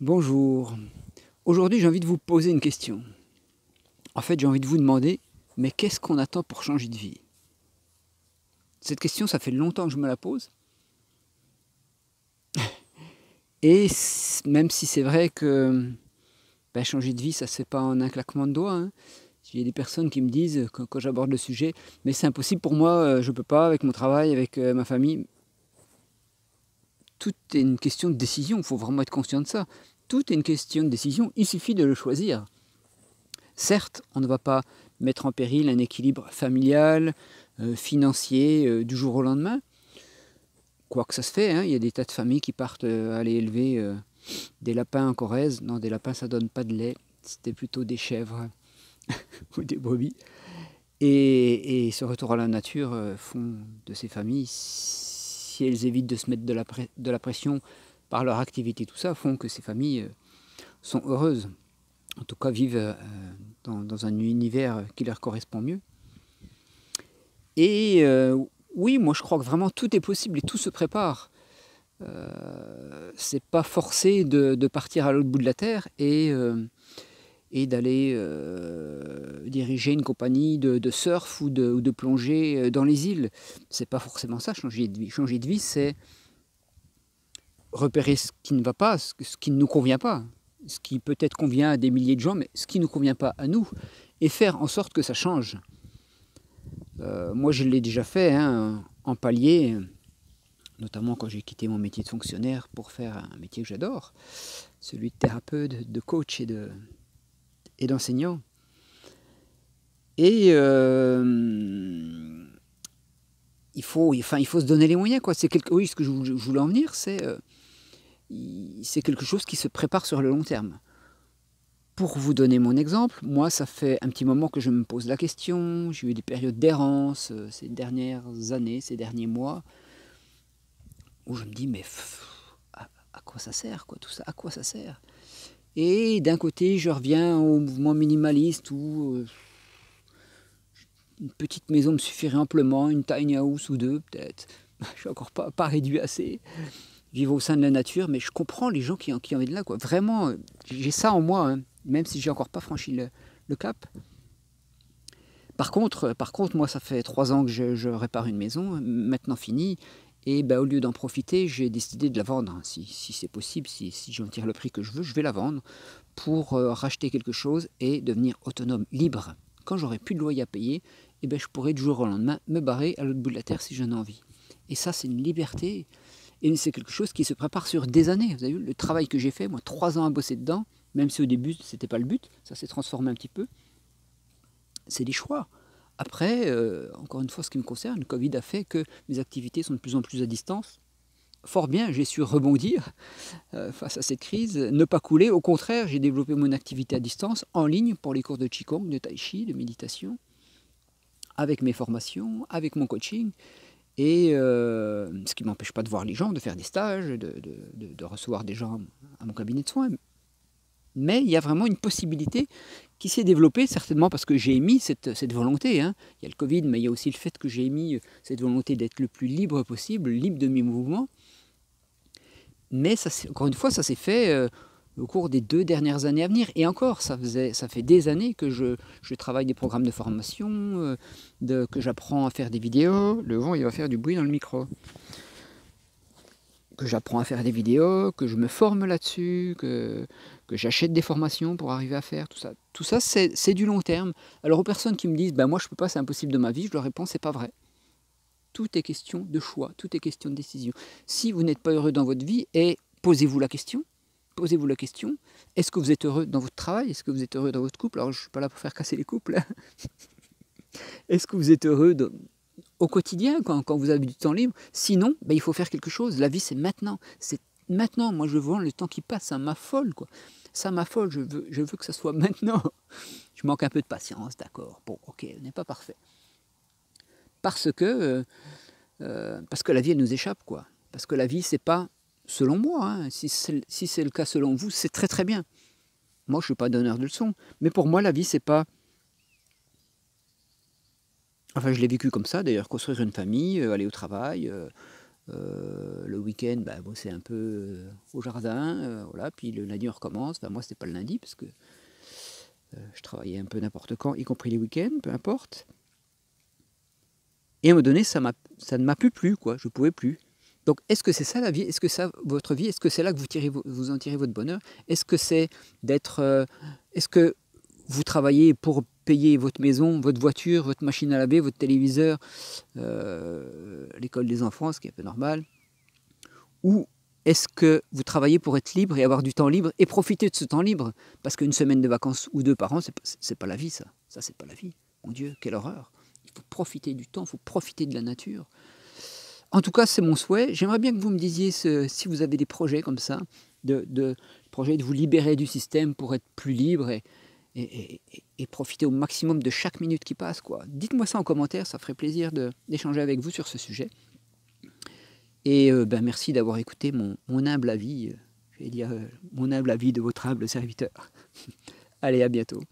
Bonjour. Aujourd'hui, j'ai envie de vous poser une question. En fait, j'ai envie de vous demander, mais qu'est-ce qu'on attend pour changer de vie? Cette question, ça fait longtemps que je me la pose. Et même si c'est vrai que changer de vie, ça ne se fait pas en un claquement de doigts, hein. Il y a des personnes qui me disent, quand j'aborde le sujet, mais c'est impossible pour moi, je ne peux pas, avec mon travail, avec ma famille. Tout est une question de décision, il faut vraiment être conscient de ça. Tout est une question de décision, il suffit de le choisir. Certes, on ne va pas mettre en péril un équilibre familial, financier, du jour au lendemain. Quoique ça se fait, hein, il y a des tas de familles qui partent aller élever des lapins en Corrèze. Non, des lapins, ça donne pas de lait. C'était plutôt des chèvres ou des brebis. Et ce retour à la nature font de ces familles, si elles évitent de se mettre de la pression par leur activité, tout ça, font que ces familles sont heureuses. En tout cas, vivent dans un univers qui leur correspond mieux. Et oui, moi je crois que vraiment tout est possible et tout se prépare. C'est pas forcé de partir à l'autre bout de la terre et d'aller diriger une compagnie de surf ou de plongée dans les îles. C'est pas forcément ça, changer de vie. Changer de vie, c'est repérer ce qui ne va pas, ce qui ne nous convient pas. Ce qui peut-être convient à des milliers de gens, mais ce qui ne nous convient pas à nous. Et faire en sorte que ça change. Moi, je l'ai déjà fait, hein, en palier, notamment quand j'ai quitté mon métier de fonctionnaire pour faire un métier que j'adore, celui de thérapeute, de coach et d'enseignant. Et il faut se donner les moyens, quoi. Oui, ce que je voulais en venir, c'est quelque chose qui se prépare sur le long terme. Pour vous donner mon exemple, moi, ça fait un petit moment que je me pose la question. J'ai eu des périodes d'errance ces dernières années, ces derniers mois, où je me dis, mais à quoi ça sert, quoi, tout ça, à quoi ça sert? Et d'un côté, je reviens au mouvement minimaliste où une petite maison me suffirait amplement, une tiny house ou deux, peut-être. Je suis encore pas réduit assez. Vivre au sein de la nature, mais je comprends les gens qui en viennent là, quoi. Vraiment, j'ai ça en moi, hein, même si j'ai encore pas franchi le cap. Par contre, moi, ça fait 3 ans que je répare une maison, maintenant finie. Et au lieu d'en profiter, j'ai décidé de la vendre. Si c'est possible, si j'en tire le prix que je veux, je vais la vendre pour racheter quelque chose et devenir autonome, libre. Quand j'aurai plus de loyer à payer, je pourrai du jour au lendemain me barrer à l'autre bout de la terre si j'en ai envie. Et ça, c'est une liberté. Et c'est quelque chose qui se prépare sur des années. Vous avez vu le travail que j'ai fait, moi, 3 ans à bosser dedans, même si au début, ce n'était pas le but, ça s'est transformé un petit peu. C'est des choix. Après, encore une fois, ce qui me concerne, le Covid a fait que mes activités sont de plus en plus à distance. Fort bien, j'ai su rebondir face à cette crise, ne pas couler. Au contraire, j'ai développé mon activité à distance, en ligne, pour les cours de Qigong, de Tai Chi, de méditation, avec mes formations, avec mon coaching. Et ce qui ne m'empêche pas de voir les gens, de faire des stages, de recevoir des gens à mon cabinet de soins. Mais il y a vraiment une possibilité qui s'est développée, certainement parce que j'ai émis cette volonté, hein. Il y a le Covid, mais il y a aussi le fait que j'ai émis cette volonté d'être le plus libre possible, libre de mes mouvements. Mais ça, encore une fois, ça s'est fait au cours des 2 dernières années à venir. Et encore, ça fait des années que je travaille des programmes de formation, que j'apprends à faire des vidéos. Le vent, il va faire du bruit dans le micro. Que j'apprends à faire des vidéos, que je me forme là-dessus, que j'achète des formations pour arriver à faire tout ça. Tout ça, c'est du long terme. Alors aux personnes qui me disent, moi je ne peux pas, c'est impossible de ma vie, je leur réponds, c'est pas vrai. Tout est question de choix, tout est question de décision. Si vous n'êtes pas heureux dans votre vie, posez-vous la question, est-ce que vous êtes heureux dans votre travail? Est-ce que vous êtes heureux dans votre couple? Alors je ne suis pas là pour faire casser les couples. Est-ce que vous êtes heureux au quotidien, quand vous avez du temps libre? Sinon, il faut faire quelque chose. La vie, c'est maintenant. C'est maintenant. Moi, je vois le temps qui passe, ça m'affole, quoi. Ça m'affole, je veux que ça soit maintenant. Je manque un peu de patience, d'accord. Bon, ok, on n'est pas parfait. Parce que la vie, elle nous échappe, quoi. Parce que la vie, c'est pas, selon moi, hein, si c'est le cas selon vous, c'est très très bien. Moi, je ne suis pas donneur de leçons. Mais pour moi, la vie, c'est pas... Enfin, je l'ai vécu comme ça, d'ailleurs, construire une famille, aller au travail, Le week-end, bosser un peu au jardin, voilà. Puis le lundi, on recommence. Enfin, moi, c'était pas le lundi, parce que je travaillais un peu n'importe quand, y compris les week-ends, peu importe. Et à un moment donné, ça ne m'a plus plu, quoi. Je ne pouvais plus. Donc, est-ce que c'est ça la vie? Est-ce que ça, votre vie? Est-ce que c'est là que vous en tirez votre bonheur? Est-ce que c'est d'être... est-ce que vous travaillez pour payer votre maison, votre voiture, votre machine à laver, votre téléviseur, l'école des enfants, ce qui est un peu normal? Ou est-ce que vous travaillez pour être libre et avoir du temps libre et profiter de ce temps libre? Parce qu'une semaine de vacances ou deux par an, c'est pas la vie, ça. Ça, c'est pas la vie. Mon Dieu, quelle horreur. Il faut profiter du temps, il faut profiter de la nature. En tout cas, c'est mon souhait. J'aimerais bien que vous me disiez si vous avez des projets comme ça, projets de vous libérer du système pour être plus libre et profiter au maximum de chaque minute qui passe, quoi. Dites-moi ça en commentaire, ça ferait plaisir d'échanger avec vous sur ce sujet. Et merci d'avoir écouté mon humble avis, mon humble avis de votre humble serviteur. Allez, à bientôt.